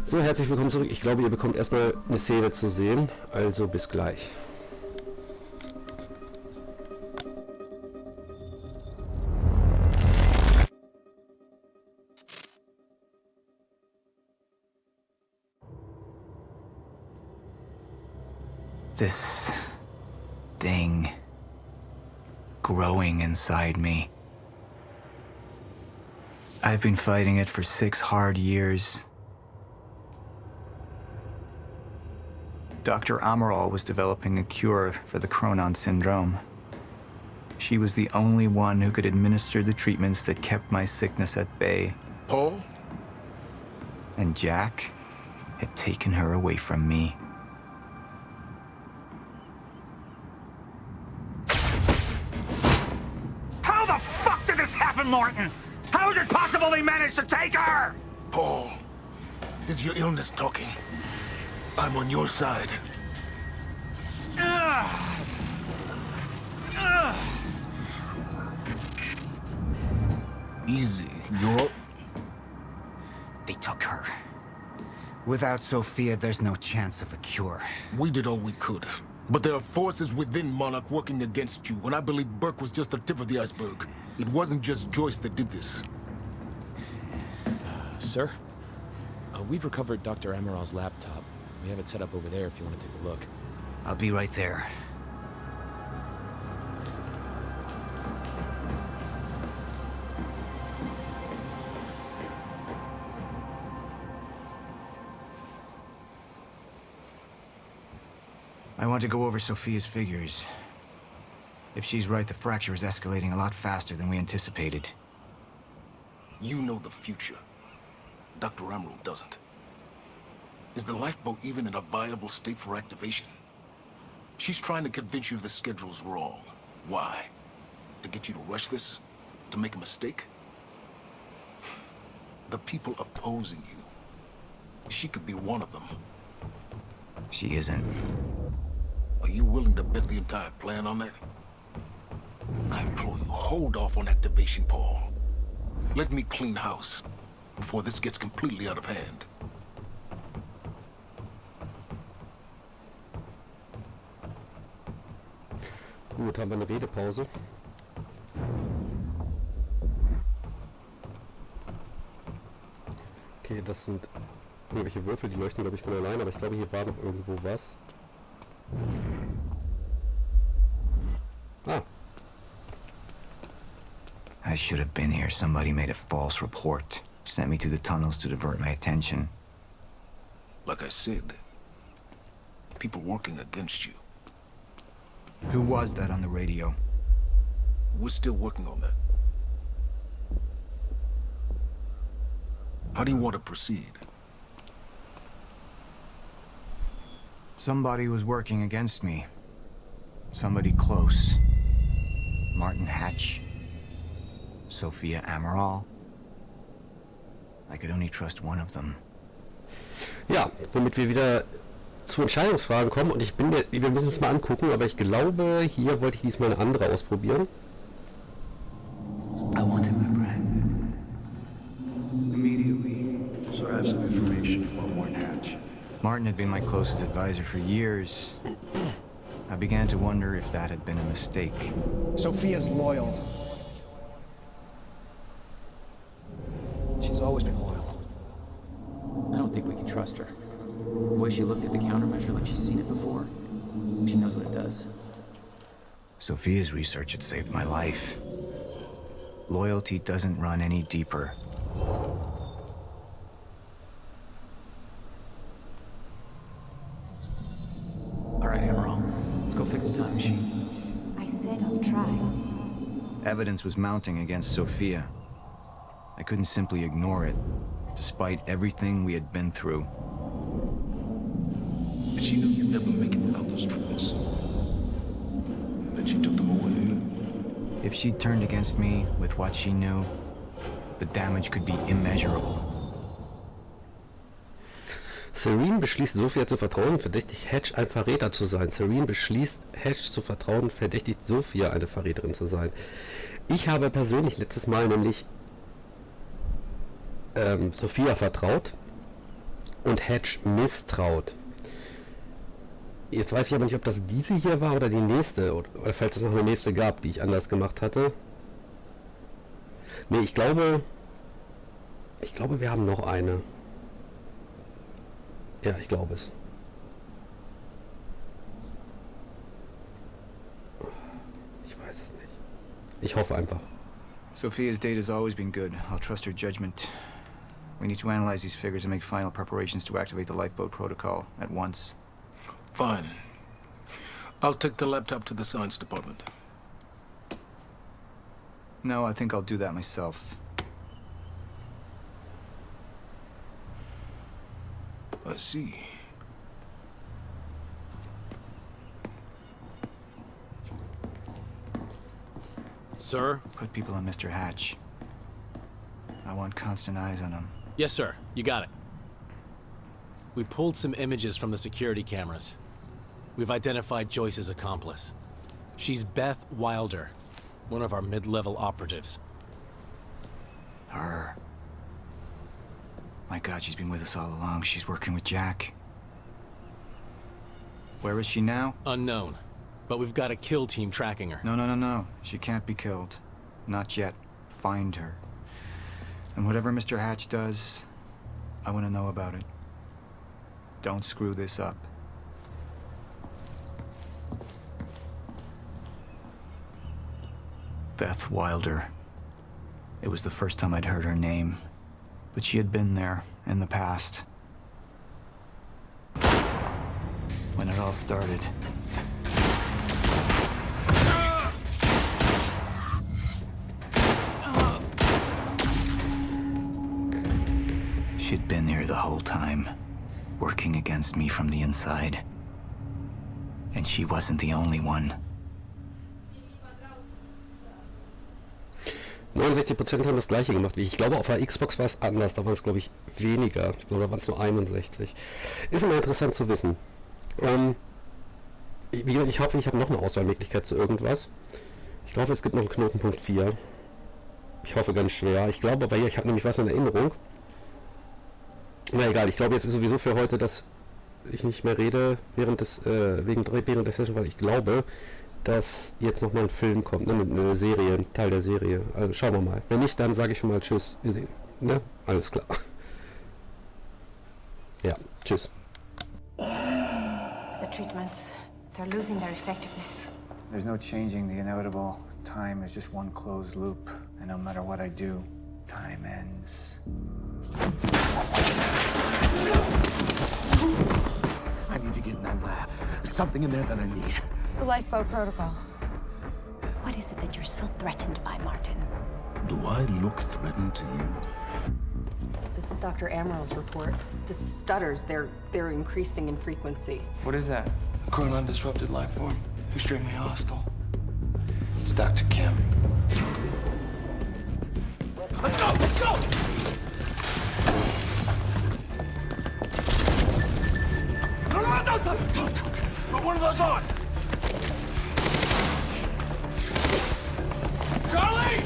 So, herzlich willkommen zurück. Ich glaube, ihr bekommt erstmal eine Szene zu sehen. Also bis gleich. This thing growing inside me. I've been fighting it for 6 hard years. Dr. Amaral was developing a cure for the Cronon syndrome. She was the only one who could administer the treatments that kept my sickness at bay. Paul? And Jack had taken her away from me. How the fuck did this happen, Martin? How is it possible they managed to take her? Paul, this is your illness talking. I'm on your side. Easy, you're... They took her. Without Sophia, there's no chance of a cure. We did all we could. But there are forces within Monarch working against you, and I believe Burke was just the tip of the iceberg. It wasn't just Joyce that did this. Sir? We've recovered Dr. Amaral's laptop. We have it set up over there if you want to take a look. I'll be right there. I want to go over Sophia's figures. If she's right, the fracture is escalating a lot faster than we anticipated. You know the future. Dr. Amaral doesn't. Is the lifeboat even in a viable state for activation? She's trying to convince you the schedule's wrong. Why? To get you to rush this? To make a mistake? The people opposing you. She could be one of them. She isn't. Are you willing to bet the entire plan on that? I implore you, hold off on activation, Paul. Let me clean house before this gets completely out of hand. Gut, haben wir eine Redepause. Okay, das sind irgendwelche Würfel, die leuchten, glaube ich, von allein, aber ich glaube, hier war noch irgendwo was. Ah. I should have been here. Somebody made a false report. Sent me to the tunnels to divert my attention. Like I said, people working against you. Who was that on the radio? We're still working on that. How do you want to proceed? Somebody was working against me. Somebody close. Martin Hatch. Sophia Amaral. I could only trust one of them. Ja, womit wir wieder zu Entscheidungsfragen kommen und wir müssen es mal angucken, aber ich glaube, hier wollte ich diesmal eine andere ausprobieren. I want him, my friend. Immediately. So I have some information about Martin Hatch. Martin had been my closest advisor for years. I began to wonder if that had been a mistake. Sophia's loyal. She's always been loyal. I don't think we can trust her. The way she looked at the countermeasure like she's seen it before. She knows what it does. Sophia's research had saved my life. Loyalty doesn't run any deeper. All right, Amaral. Let's go fix the time machine. I said I'll try. Evidence was mounting against Sophia. I couldn't simply ignore it, despite everything we had been through. And she knew you'd never make it without those treatments. And then she took them away. If she'd turned against me with what she knew, the damage could be immeasurable. Serene beschließt Sophia zu vertrauen, verdächtigt Hatch ein Verräter zu sein. Serene beschließt Hatch zu vertrauen, verdächtigt Sophia eine Verräterin zu sein. Ich habe persönlich letztes Mal nämlich Sophia vertraut und Hatch misstraut. Jetzt weiß ich aber nicht, ob das diese hier war oder die nächste, oder falls es noch eine nächste gab, die ich anders gemacht hatte. Ne, ich glaube, wir haben noch eine. Ja, ich glaube es. Ich weiß es nicht. Ich hoffe einfach. Sophia's data's always been good. I'll trust her judgment. We need to analyze these figures and make final preparations to activate the lifeboat protocol at once. Fine. I'll take the laptop to the science department. No, I think I'll do that myself. I see. Sir? Put people on Mr. Hatch. I want constant eyes on him. Yes, sir. You got it. We pulled some images from the security cameras. We've identified Joyce's accomplice. She's Beth Wilder, one of our mid-level operatives. Her. My God, she's been with us all along. She's working with Jack. Where is she now? Unknown. But we've got a kill team tracking her. No. She can't be killed. Not yet. Find her. And whatever Mr. Hatch does, I want to know about it. Don't screw this up. Beth Wilder. It was the first time I'd heard her name, but she had been there in the past. When it all started. She'd been there the whole time, working against me from the inside. And she wasn't the only one. 69% haben das gleiche gemacht wie ich. Ich glaube, auf der Xbox war es anders. Da waren es, glaube ich, weniger. Ich glaube, da waren es nur 61. Ist immer interessant zu wissen. Ich hoffe, ich habe noch eine Auswahlmöglichkeit zu irgendwas. Ich hoffe, es gibt noch einen Knotenpunkt 4. Ich hoffe ganz schwer. Ich glaube aber, ich habe nämlich was in Erinnerung. Na egal, ich glaube jetzt sowieso für heute, dass ich nicht mehr rede während der Session, weil ich glaube, dass jetzt nochmal ein Film kommt, ne, eine Serie, ein Teil der Serie. Also schauen wir mal. Wenn nicht, dann sage ich schon mal Tschüss. Wir sehen. Ne? Alles klar. Ja, Tschüss. The treatments, they're losing their effectiveness. There's no changing the inevitable. Time is just one closed loop. And no matter what I do, time ends. I need to get in that lab. There's something in there that I need. The lifeboat protocol. What is it that you're so threatened by, Martin? Do I look threatened to you? This is Dr. Amaril's report. The stutters, they're increasing in frequency. What is that? A chronon disrupted life form. Extremely hostile. It's Dr. Kim. Let's go! Let's go! No, don't. Put one of those on. Charlie!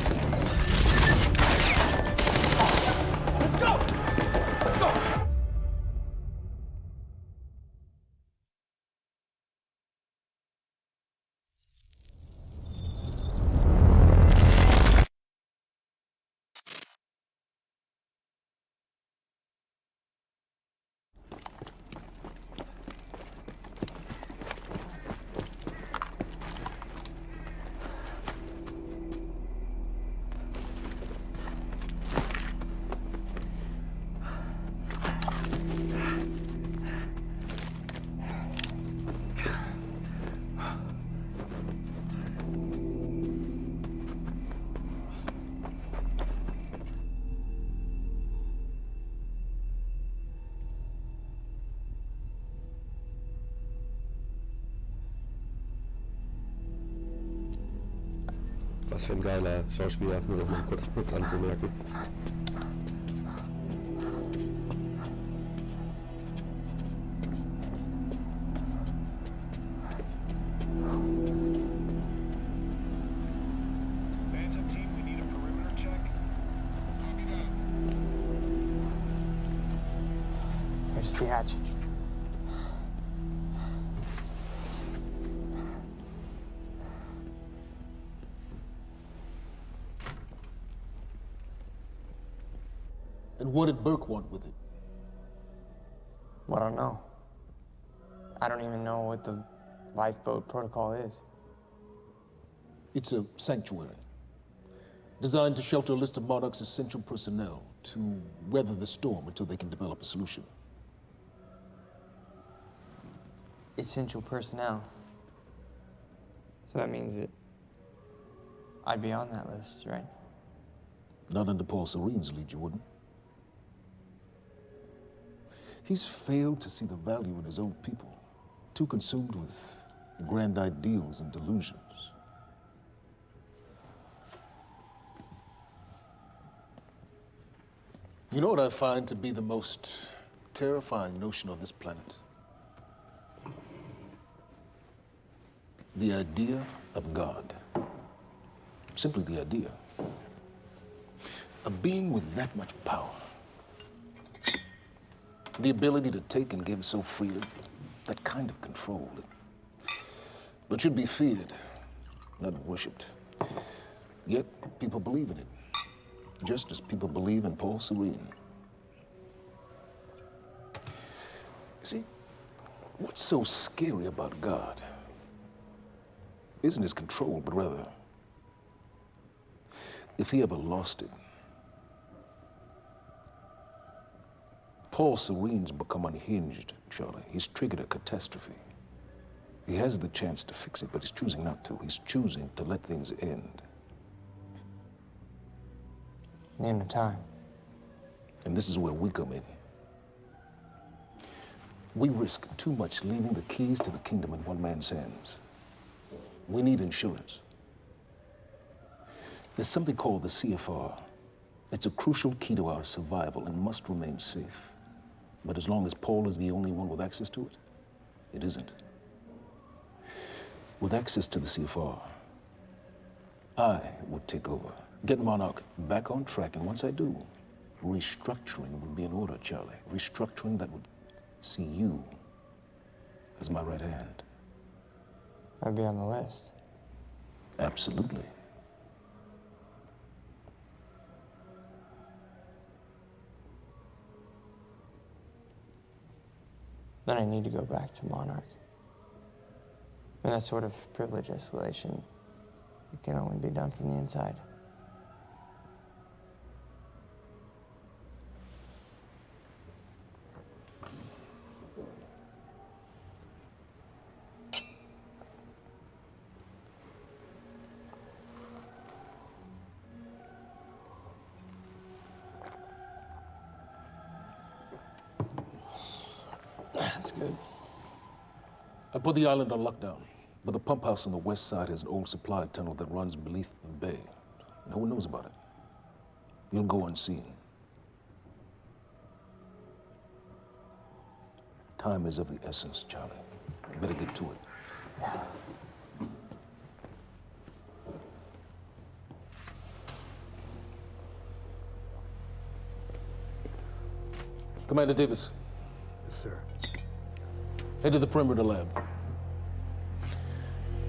Let's go! Let's go! Was für ein geiler Schauspieler, nur noch mal kurz anzumerken. I see Hatch. And what did Burke want with it? Well, I don't know. I don't even know what the lifeboat protocol is. It's a sanctuary, designed to shelter a list of Monarch's essential personnel to weather the storm until they can develop a solution. Essential personnel. So that means that I'd be on that list, right? Not under Paul Serene's lead, you wouldn't. He's failed to see the value in his own people, too consumed with grand ideals and delusions. You know what I find to be the most terrifying notion on this planet? The idea of God. Simply the idea. A being with that much power. The ability to take and give so freely. That kind of control. It should be feared, not worshipped. Yet, people believe in it. Just as people believe in Paul Serene. See, what's so scary about God isn't his control, but rather, if he ever lost it. Paul Serene's become unhinged, Charlie. He's triggered a catastrophe. He has the chance to fix it, but he's choosing not to. He's choosing to let things end. The end of time. And this is where we come in. We risk too much leaving the keys to the kingdom in one man's hands. We need insurance. There's something called the CFR. It's a crucial key to our survival and must remain safe. But as long as Paul is the only one with access to it, it isn't. With access to the CFR, I would take over, get Monarch back on track, and once I do, restructuring would be in order, Charlie. Restructuring that would see you as my right hand. I'd be on the list. Absolutely. Then I need to go back to Monarch. And that sort of privilege escalation, it can only be done from the inside. That's good. I put the island on lockdown, but the pump house on the west side has an old supply tunnel that runs beneath the bay. No one knows about it. You'll go unseen. Time is of the essence, Charlie. Better get to it. Commander Davis. Yes, sir. Head to the perimeter lab.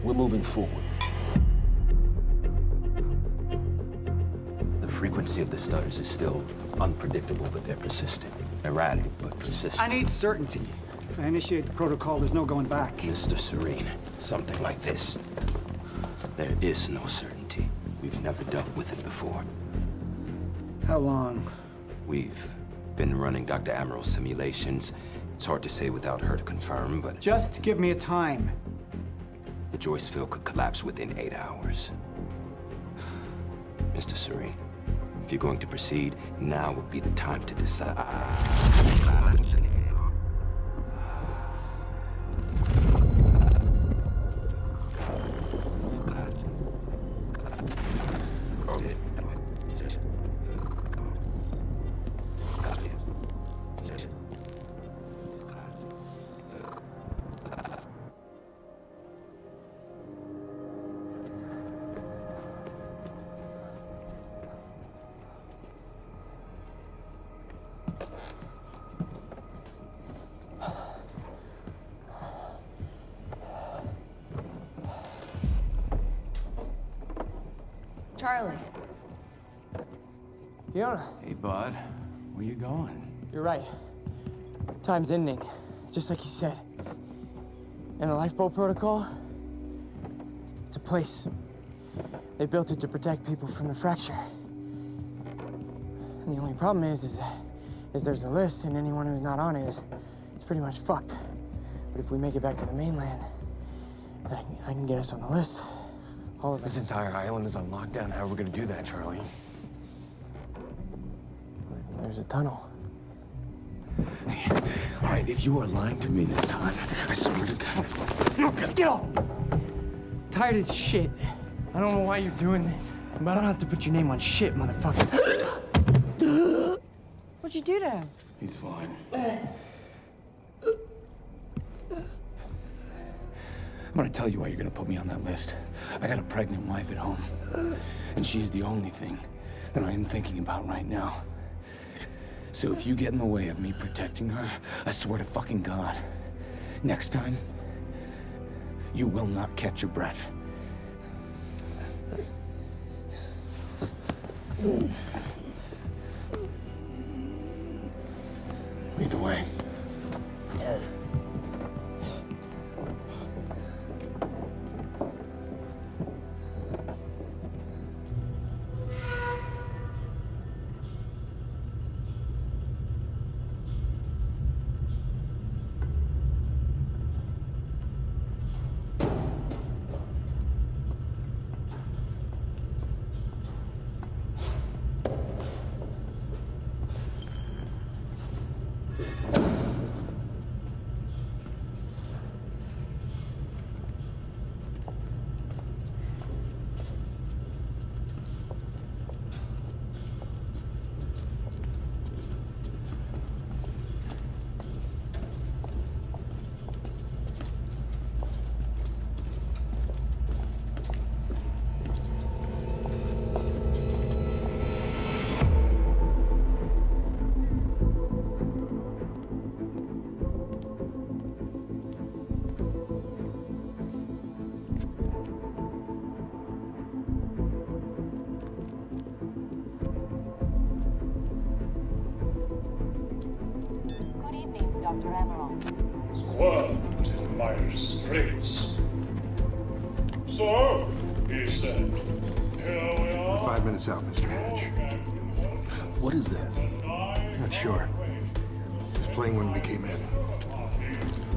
We're moving forward. The frequency of the stutters is still unpredictable, but they're persistent. Erratic, but persistent. I need certainty. If I initiate the protocol, there's no going back. Mr. Serene, something like this. There is no certainty. We've never dealt with it before. How long? We've been running Dr. Amaril's simulations. It's hard to say without her to confirm, but... Just give me a time. The Joyce field could collapse within 8 hours. Mr. Serene, if you're going to proceed, now would be the time to decide. Charlie. Fiona. Hey, bud. Where you going? You're right. Time's ending, just like you said. And the lifeboat protocol, it's a place. They built it to protect people from the fracture. And the only problem is there's a list, and anyone who's not on it is pretty much fucked. But if we make it back to the mainland, I can get us on the list. All of us. This entire island is on lockdown. How are we gonna do that, Charlie? There's a tunnel. Hey, all right, if you are lying to me this time, I swear to God. Get off! Tired of this shit. I don't know why you're doing this, but I don't have to put your name on shit, motherfucker. What'd you do to him? He's fine. I'm gonna tell you why you're gonna put me on that list. I got a pregnant wife at home, and she's the only thing that I am thinking about right now. So if you get in the way of me protecting her, I swear to fucking God, next time, you will not catch your breath. Lead the way. Dr. Emerald. Squirmed in my restraints. So, he said, here we are. 5 minutes out, Mr. Hatch. What is that? Not sure. It was playing when we came in.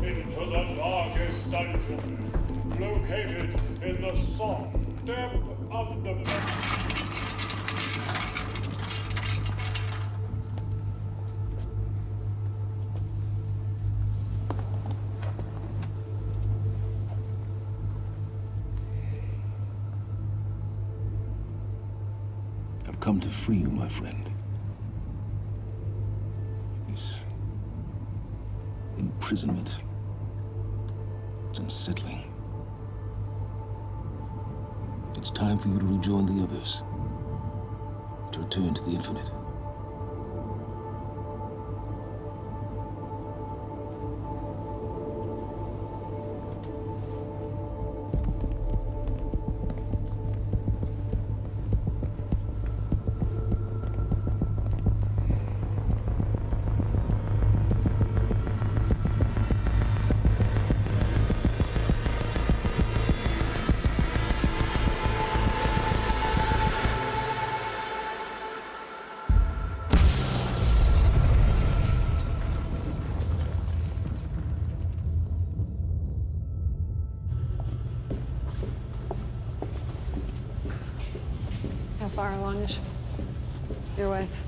Into the darkest dungeon, located in the soft depth of the... Come to free you, my friend. This imprisonment, it's unsettling. It's time for you to rejoin the others, to return to the infinite. How far along is your wife?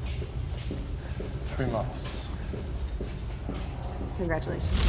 3 months. Congratulations.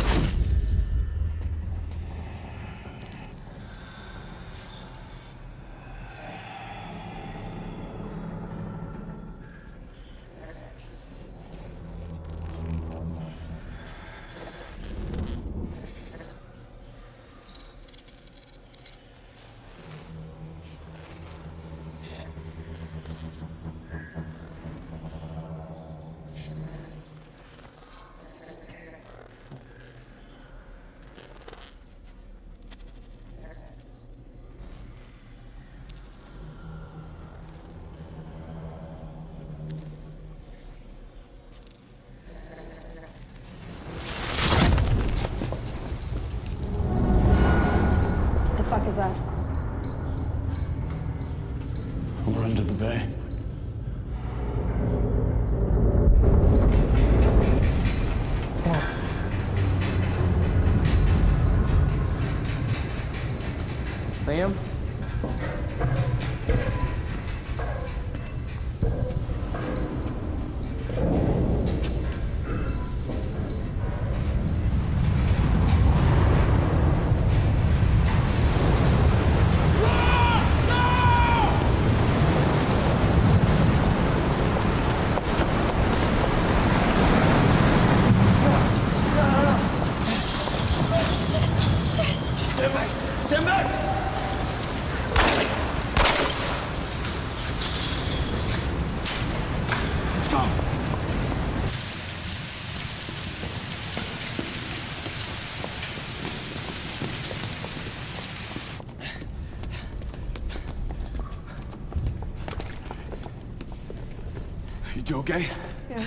two okay? Yeah.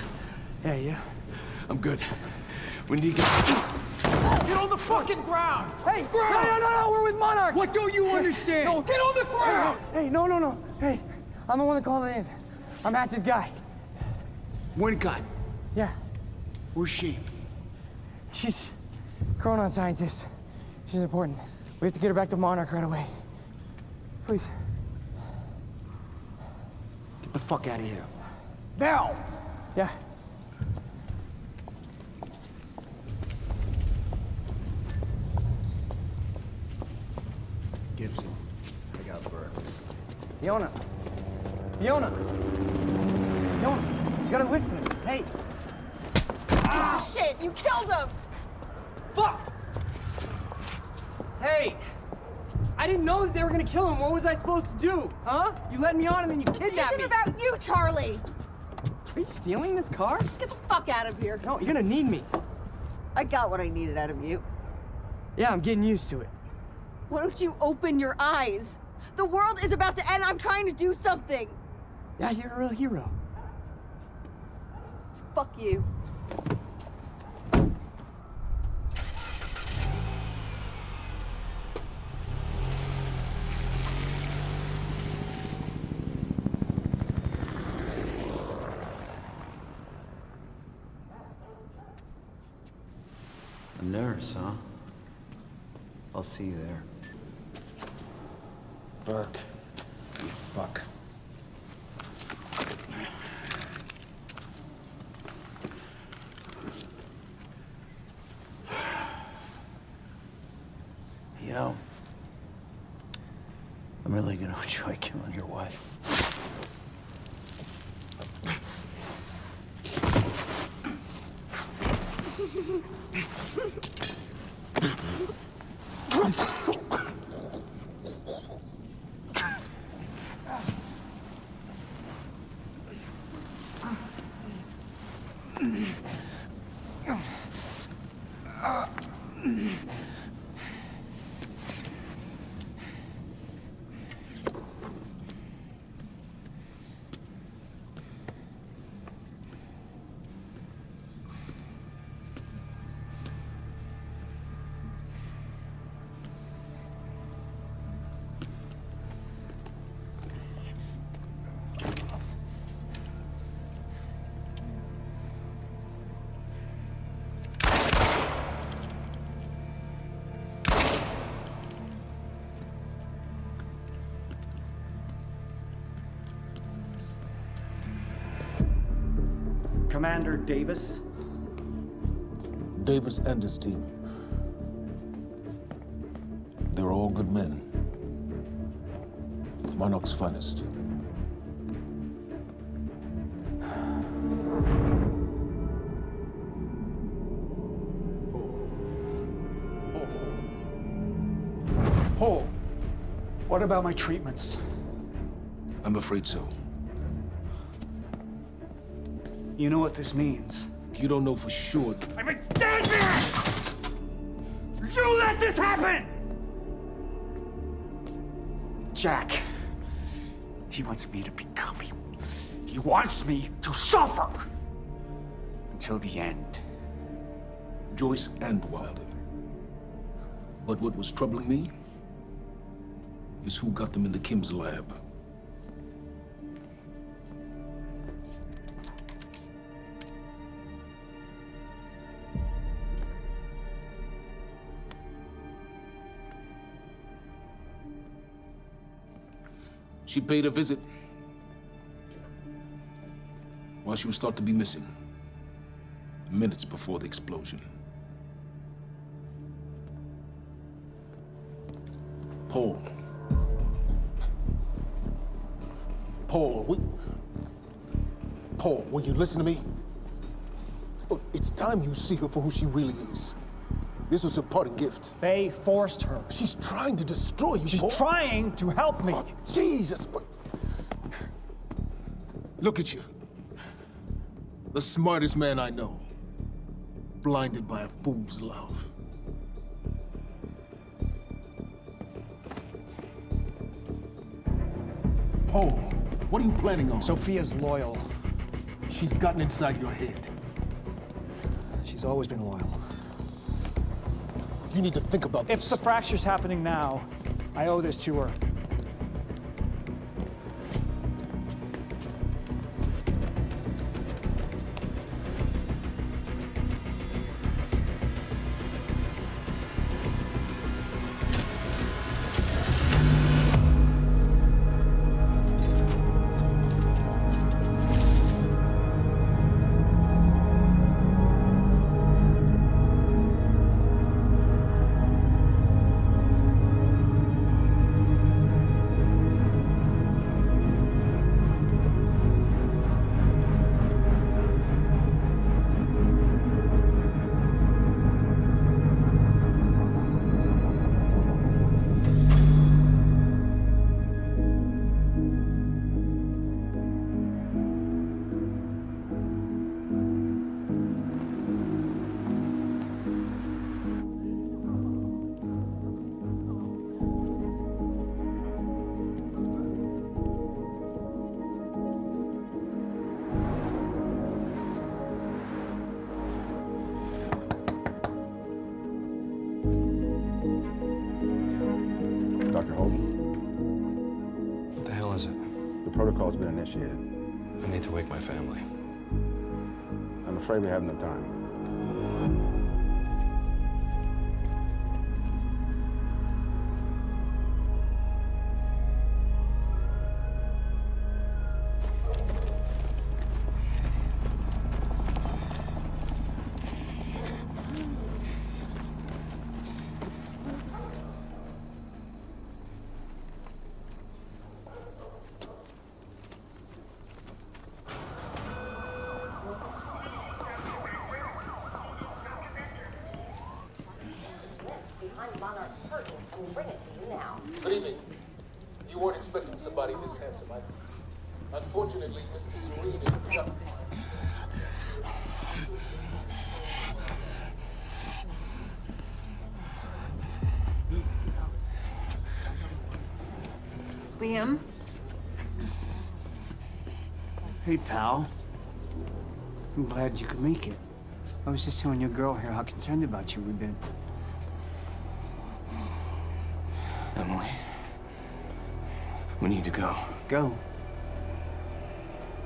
Yeah. I'm good. When do you get... Get on the fucking ground! Hey, ground! No, we're with Monarch! What don't you understand? No, get on the ground! Hey, no. Hey, I'm the one that called it in. I'm Hatch's guy. One gun. Yeah. Where's she? She's a chronon scientist. She's important. We have to get her back to Monarch right away. Please. Get the fuck out of here. Now! Yeah. Gibson, I got Burke. Fiona, you gotta listen. Hey. Shit, you killed him! Fuck! Hey! I didn't know that they were gonna kill him. What was I supposed to do? Huh? You led me on and then you kidnapped me. This isn't about you, Charlie! Are you stealing this car? Just get the fuck out of here. No, you're gonna need me. I got what I needed out of you. Yeah, I'm getting used to it. Why don't you open your eyes? The world is about to end. I'm trying to do something. Yeah, you're a real hero. Fuck you. A nurse, huh? I'll see you there. Burke. You fuck. You know, I'm really gonna enjoy killing your wife. Commander Davis? Davis and his team. They're all good men. Monarch's finest. Paul, what about my treatments? I'm afraid so. You know what this means? You don't know for sure. I'm a dead man! You let this happen! Jack, he wants me to become you. He wants me to suffer until the end. Joyce and Wilder. But what was troubling me is who got them in the Kim's lab. She paid a visit while she was thought to be missing, minutes before the explosion. Paul, will you listen to me? Look, it's time you see her for who she really is. This was her parting gift. They forced her. She's trying to destroy you, She's Paul. trying to help me. Oh, Jesus, but... Look at you. The smartest man I know. Blinded by a fool's love. Paul, what are you planning on? Sophia's loyal. she's gotten inside your head? She's always been loyal. You need to think about this. If the fracture's happening now, I owe this to her. Dr. Hogan? What the hell is it? The protocol's been initiated. I need to wake my family. I'm afraid we have no time. Good evening. You weren't expecting somebody this handsome. Unfortunately, Mr. Serene is just... Liam? Hey, pal. I'm glad you could make it. I was just telling your girl here how concerned about you we've been. Emily, we need to go. Go?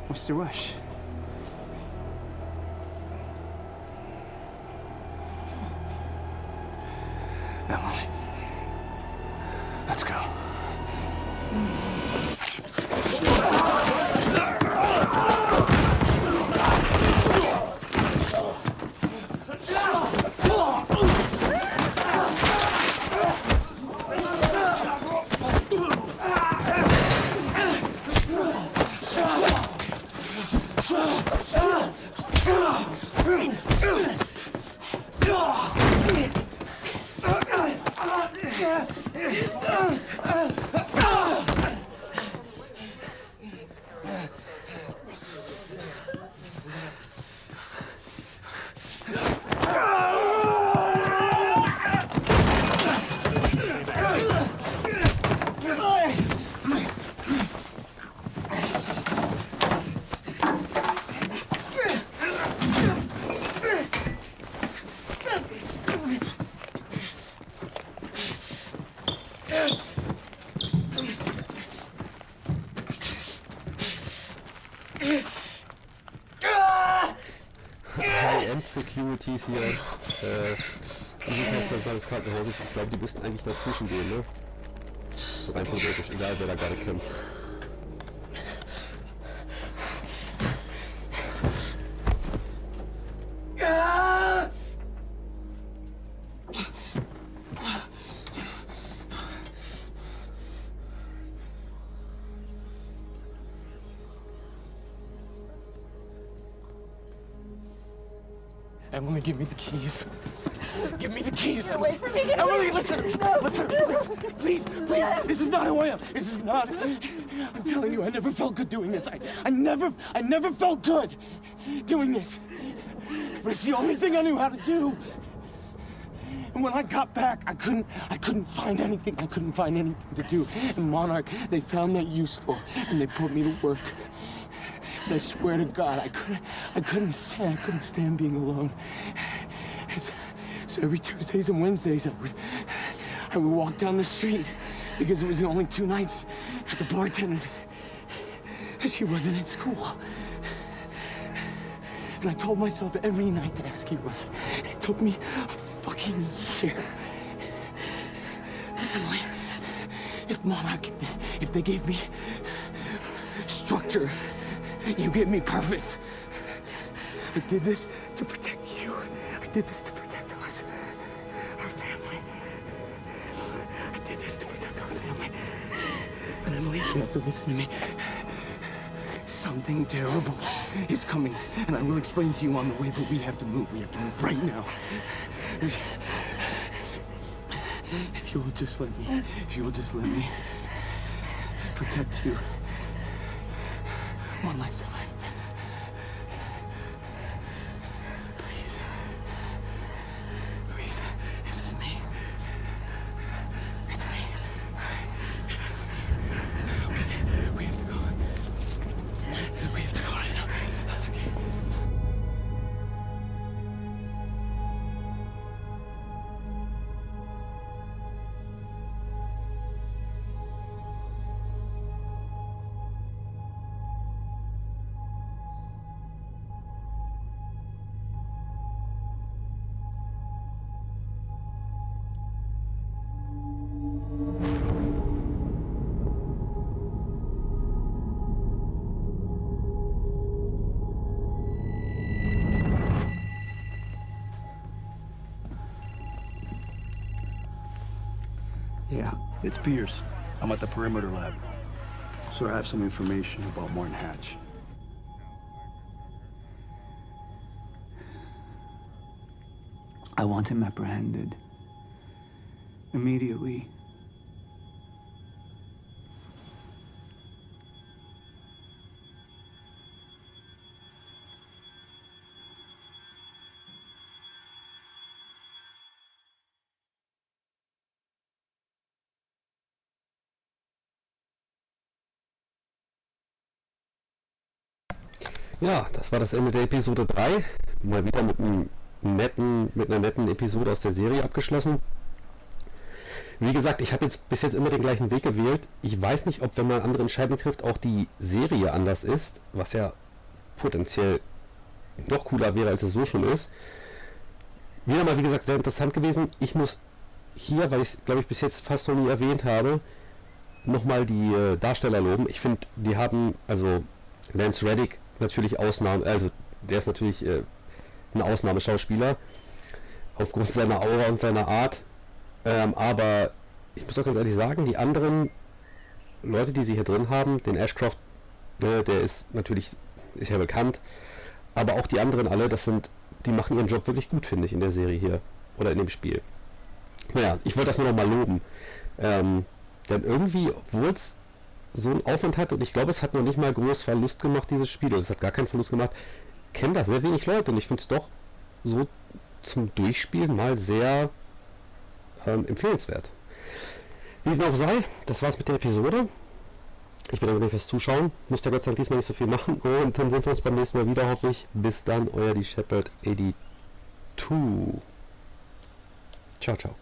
What's the rush? Emily, let's go. High-End Securities hier. Personal des Krankenhauses. Ich glaube, die müssten eigentlich dazwischen gehen, ne? So rein theoretisch, egal wer da gerade kämpft. Emily, give me the keys. Give me the keys. Get away from me. Get Emily, away. listen. Listen, please, please. This is not who I am. This is not. I'm telling you, I never felt good doing this. I never felt good doing this. But it's the only thing I knew how to do. And when I got back, I couldn't find anything. I couldn't find anything to do. And Monarch, they found that useful, and they put me to work. And I swear to God, I couldn't stand being alone. So every Tuesdays and Wednesdays, I would walk down the street because it was the only 2 nights at the bartender. She wasn't at school. And I told myself every night to ask you out. It took me a fucking year. Emily, if they gave me structure, you gave me purpose. I did this to protect you. I did this to protect us, our family. I did this to protect our family. And Emily, you have to listen to me. Something terrible is coming, and I will explain to you on the way, but we have to move. We have to move right now. If you will just let me protect you one last time. Please. Please. This is me. It's me. It is me. Okay. We have to go. We have to go right now. Okay. Yeah, it's Pierce. I'm at the perimeter lab. So I have some information about Martin Hatch. I want him apprehended. Immediately. Ja, das war das Ende der Episode 3. Mal wieder mit einer netten Episode aus der Serie abgeschlossen. Wie gesagt, ich habe bis jetzt immer den gleichen Weg gewählt. Ich weiß nicht, ob, wenn man andere Entscheidungen trifft, auch die Serie anders ist, was ja potenziell noch cooler wäre, als es so schon ist. Wieder mal, wie gesagt, sehr interessant gewesen. Ich muss hier, weil ich es, glaube ich, bis jetzt fast noch nie erwähnt habe, nochmal die Darsteller loben. Ich finde, die haben, also Lance Reddick, natürlich Ausnahme, also der ist natürlich ein Ausnahmeschauspieler aufgrund seiner Aura und seiner Art, aber ich muss auch ganz ehrlich sagen, die anderen Leute, die sie hier drin haben, den Ashcroft, der ist ja bekannt, aber auch die anderen alle, die machen ihren Job wirklich gut, finde ich, in der Serie hier oder in dem Spiel. Naja, ich wollte das nur noch mal loben, denn irgendwie, obwohl es so einen Aufwand hat, und ich glaube, es hat noch nicht mal groß Verlust gemacht, dieses Spiel, oder es hat gar keinen Verlust gemacht, kennen das sehr wenig Leute, und ich finde es doch so zum Durchspielen mal sehr empfehlenswert. Wie es auch sei, das war's mit der Episode. Ich bedanke mich fürs Zuschauen, musste ja Gott sei Dank diesmal nicht so viel machen, und dann sehen wir uns beim nächsten Mal wieder, hoffe ich. Bis dann, euer die Shepherd 82. Ciao, ciao.